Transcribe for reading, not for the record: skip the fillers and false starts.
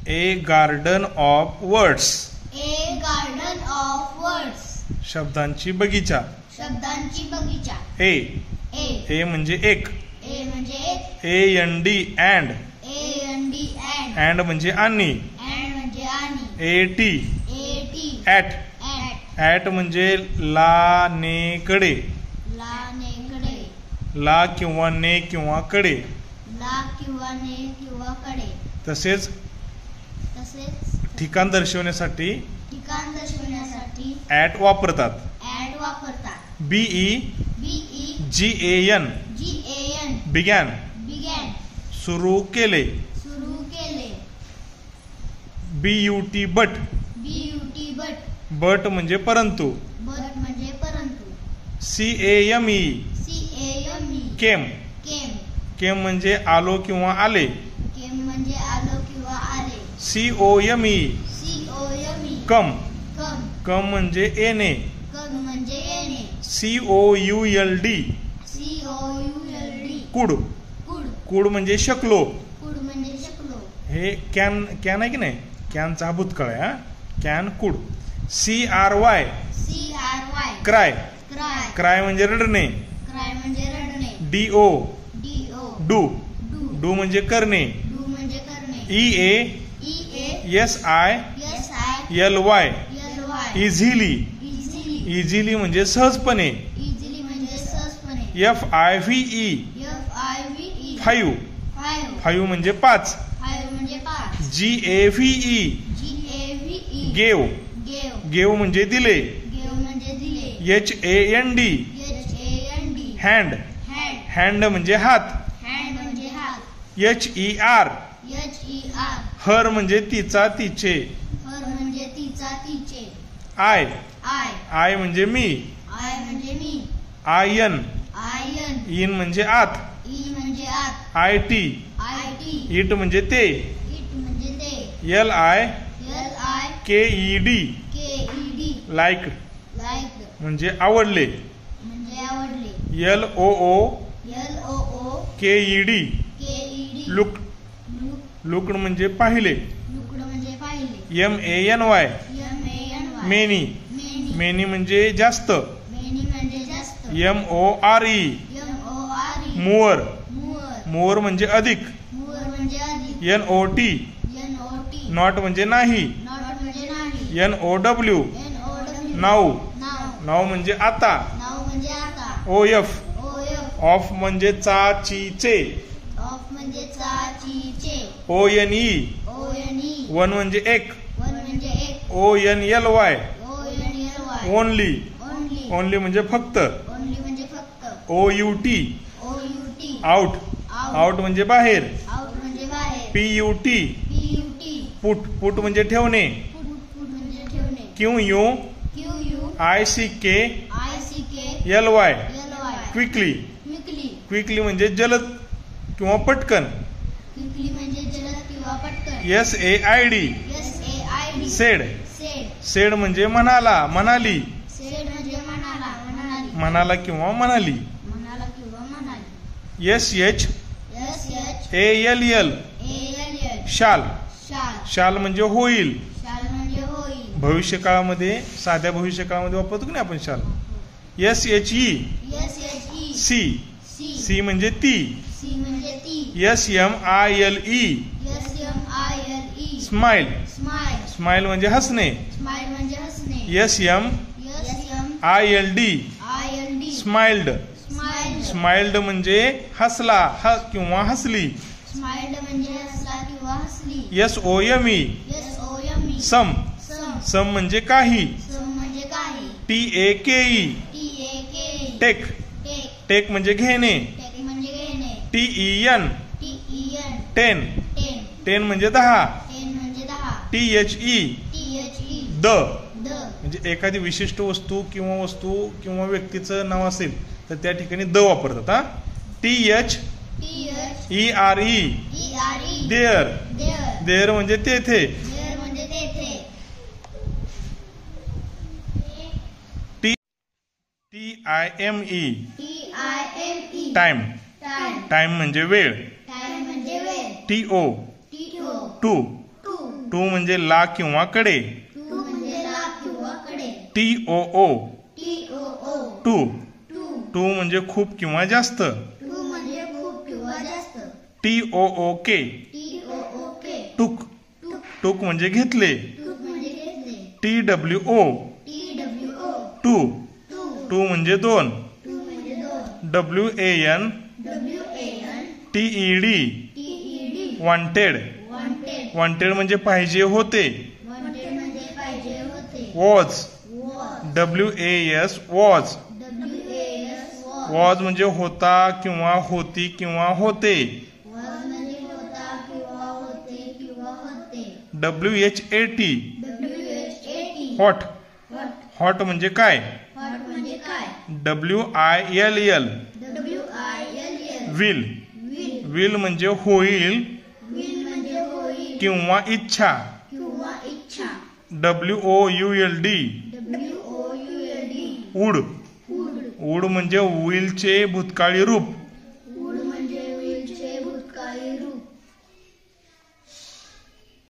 A garden of words. A garden of words. शब्दांची बगीचा. शब्दांची बगीचा. ए. ए. ए म्हणजे एक. ए म्हणजे एक. A N D and. A N D and. And म्हणजे आणि. अँड म्हणजे आणि. A T. A T. At. At. At म्हणजे ला ने कडे. ला ने कडे. ला किंवा ने किंवा कडे. ला किंवा ने किंवा कडे. तसेच ठिकाण दर्शवण्यासाठी ठिकाण दर्शवण्यासाठी ॲट वापरतात. ॲट वापरतात. Be. Be. GAN. GAN. Began. Began. सुरू केले. सुरू केले. BUT but. BUT but. But म्हणजे परंतु. बट म्हणजे परंतु. CAME. CAME. केम. केम. केम म्हणजे आलो किंवा आले. केम म्हणजे आलो किंवा आले. COME. COME. कम. कम. कम म्हणजे येणे. कम म्हणजे येणे. COULD. COULD. कुड. कुड. कुड म्हणजे शकलो. कुड म्हणजे शकलो. हे कॅन कॅन आहे की नाही, कॅनचा भूतकाळ आहे. हा कॅन कुड. CRY. CRY. Cry. Cry. Cry म्हणजे रडणे. क्राय म्हणजे रडणे. DO. DO. Do. Do. Do म्हणजे करणे. डू म्हणजे करणे. EA. EA. SI. SI. LY. LY. Easily. Easily. Easily म्हणजे सहजपणे. इझिली म्हणजे सहजपणे. FIVE. FIVE. 5. 5. 5 म्हणजे 5. 5 म्हणजे 5. GAVE. GAVE. Gave. Gave. Gave म्हणजे दिले. गेव म्हणजे दिले. HAND. HAND. Hand. Hand. Hand म्हणजे हात. हँड म्हणजे हात. HER. HER. हर म्हणजे तिचा तिचे. हर म्हणजे तिचा तिचे. आय. आय. आय म्हणजे मी. आय म्हणजे मी. IN. आयन. इन म्हणजे आत. ई म्हणजे आत. IT. IT. इट म्हणजे ते. इट म्हणजे ते. LI. KED. KED. Like like म्हणजे आवडले. म्हणजे आवडले. LOO. LOO. KED. KED. Look. Look म्हणजे पाहिले. लुकड म्हणजे पाहिले. MANY. MANY. Many. Many. Many म्हणजे जास्त. मेनी म्हणजे जास्त. MORE. MORE. मोअर. मुअर. मोअर म्हणजे अधिक. मुअर म्हणजे अधिक. NOT. NOT. नॉट म्हणजे नाही. नॉट म्हणजे नाही. NOW. NOW. नाऊ. नाव. नाव म्हणजे आता. नाव म्हणजे आता. OF. OF. ऑफ म्हणजे चाचीचे. ऑफ म्हणजे चाचीचे. ONE. ONE. वन म्हणजे एक. वन म्हणजे एक. ONLY. ONLY. Only. Only. Only म्हणजे फक्त. ओनली म्हणजे फक्त. OUT. OUT. आउट. आउट म्हणजे बाहेर. आउट म्हणजे बाहेर. PUT. PUT. पुट. पुट म्हणजे ठेवणे. पुट. पुट म्हणजे ठेवणे. QU. QU. ICK. ICK. LY. LY. Quickly. Quickly. Quickly म्हणजे जलद किंवा पटकन. क्विकली म्हणजे जलद किंवा पटकन. SAID. SAID. Sed. Sed. Sed म्हणजे म्हणाला, म्हणाली. सेड म्हणजे म्हणाला, म्हणाली. म्हणाला किंवा म्हणाली. म्हणाला किंवा म्हणाली. SHALL. ALL. शाल. शाल. शाल म्हणजे होईल. शाल म्हणजे होईल. भविष्यकाळामध्ये, साध्या भविष्यकाळामध्ये वापरतो की नाही आपण शाल. SHE. SHE. C. C म्हणजे ती. C म्हणजे ती. SMILE. SMILE. Smile. Smile. Smile म्हणजे हसणे. स्माइल म्हणजे हसणे. SMILD. SMILD. Smiled. Smiled. Smiled म्हणजे हसला किंवा हसली. स्माइल्ड म्हणजे हसला किंवा हसली. SOME. SOME. सम. सम. सम म्हणजे काही. सम म्हणजे काही. TAKE. TAKE. Take. Take. Take म्हणजे घेणे. टेक म्हणजे घेणे. TEN. TEN. 10. 10. 10 म्हणजे 10. 10 म्हणजे 10. THE. THE. द. द. म्हणजे एखादी विशिष्ट वस्तू किंवा व्यक्तीचं नाव असेल तर त्या ठिकाणी द वापरतात. हा. THERE. ERE. There. There. There म्हणजे तेथे. देअर म्हणजे तेथे. TIME. TIME. Time. Time. Time म्हणजे वेळ. टाइम म्हणजे वेळ. TO. TO. To. To. To म्हणजे ला किंवा कडे. टू म्हणजे ला किंवा कडे. TOO TOO too. To. To म्हणजे खूप किंवा जास्त. टू म्हणजे खूप किंवा जास्त. TOOK TOOK टूक. टूक. टूक म्हणजे घेतले. टूक म्हणजे घेतले. TWO TWO two. To. To म्हणजे दोन. टू म्हणजे दोन. WAN WAN TED TED wanted. wanted. Wanted म्हणजे पाहिजे होते. wanted म्हणजे पाहिजे होते. Was. was. WAS was. WAS was. Was म्हणजे होता किंवा होती किंवा होते. was म्हणजे होता किंवा होते किंवा होते. WHAT WHAT hot. what. Hot म्हणजे काय. what म्हणजे काय. WILL WILL will. will. Will म्हणजे होईल will म्हणजे होईल किंवा इच्छा. किंवा इच्छा. WOULD WOULD would. would. Would म्हणजे विलचे भूतकाळी रूप.